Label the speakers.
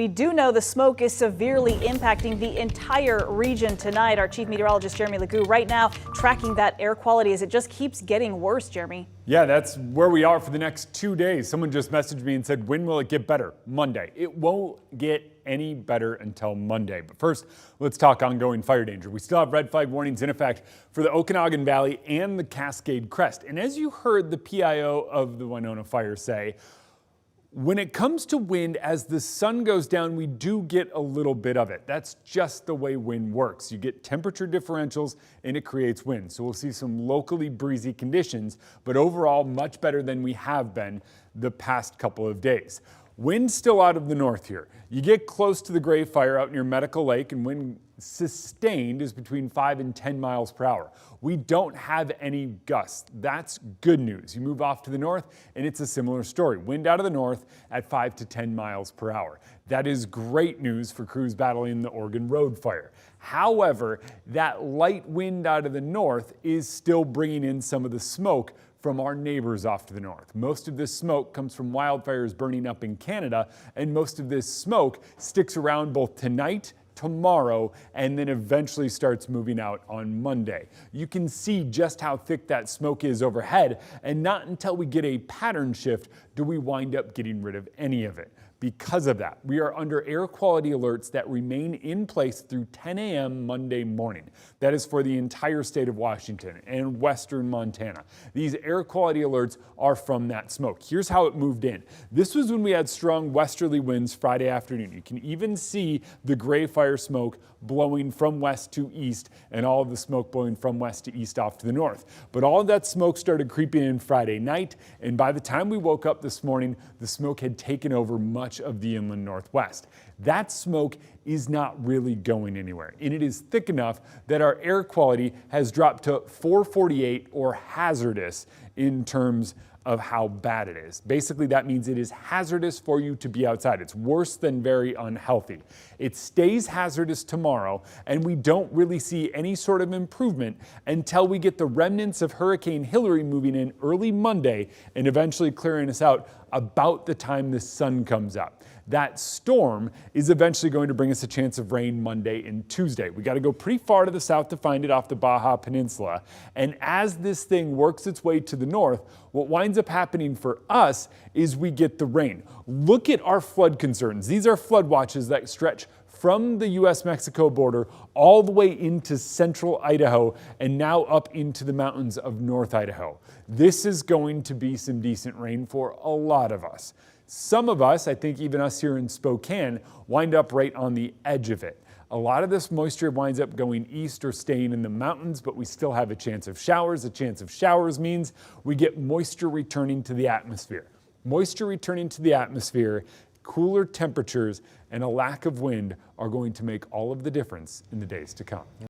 Speaker 1: We do know the smoke is severely impacting the entire region tonight. Our chief meteorologist, Jeremy Legoo, right now tracking that air quality as it just keeps getting worse, Jeremy.
Speaker 2: Yeah, that's where we are for the next 2 days. Someone just messaged me and said, when will it get better? Monday. It won't get any better until Monday. But first, let's talk ongoing fire danger. We still have red flag warnings in effect for the Okanagan Valley and the Cascade Crest. And as you heard the PIO of the Winona fire say, when it comes to wind, as the sun goes down, we do get a little bit of it. That's just the way wind works. You get temperature differentials and it creates wind. So we'll see some locally breezy conditions, but overall much better than we have been the past couple of days. Wind still out of the north here. You get close to the Gray Fire out near Medical Lake, and wind sustained is between 5 and 10 miles per hour. We don't have any gusts. That's good news. You move off to the north and it's a similar story. Wind out of the north at 5 to 10 miles per hour. That is great news for crews battling the Oregon Road Fire. However, that light wind out of the north is still bringing in some of the smoke from our neighbors off to the north. Most of this smoke comes from wildfires burning up in Canada, and most of this smoke sticks around both tonight, tomorrow, and then eventually starts moving out on Monday. You can see just how thick that smoke is overhead, and not until we get a pattern shift do we wind up getting rid of any of it. Because of that, we are under air quality alerts that remain in place through 10 a.m. Monday morning. That is for the entire state of Washington and western Montana. These air quality alerts are from that smoke. Here's how it moved in. This was when we had strong westerly winds Friday afternoon. You can even see the Gray Fire smoke blowing from west to east and all of the smoke blowing from west to east off to the north. But all of that smoke started creeping in Friday night, and by the time we woke up this morning, the smoke had taken over much of the inland northwest. That smoke is not really going anywhere, and it is thick enough that our air quality has dropped to 448 or hazardous in terms of how bad it is. Basically, that means it is hazardous for you to be outside. It's worse than very unhealthy. It stays hazardous tomorrow, and we don't really see any sort of improvement until we get the remnants of Hurricane Hillary moving in early Monday and eventually clearing us out about the time the sun comes up. That storm is eventually going to bring us a chance of rain Monday and Tuesday. We got to go pretty far to the south to find it off the Baja Peninsula. And as this thing works its way to the north, what winds up happening for us is we get the rain. Look at our flood concerns. These are flood watches that stretch from the U.S.-Mexico border all the way into central Idaho and now up into the mountains of North Idaho. This is going to be some decent rain for a lot of us. Some of us, I think even us here in Spokane, wind up right on the edge of it. A lot of this moisture winds up going east or staying in the mountains, but we still have a chance of showers. A chance of showers means we get moisture returning to the atmosphere. Moisture returning to the atmosphere, cooler temperatures, and a lack of wind are going to make all of the difference in the days to come.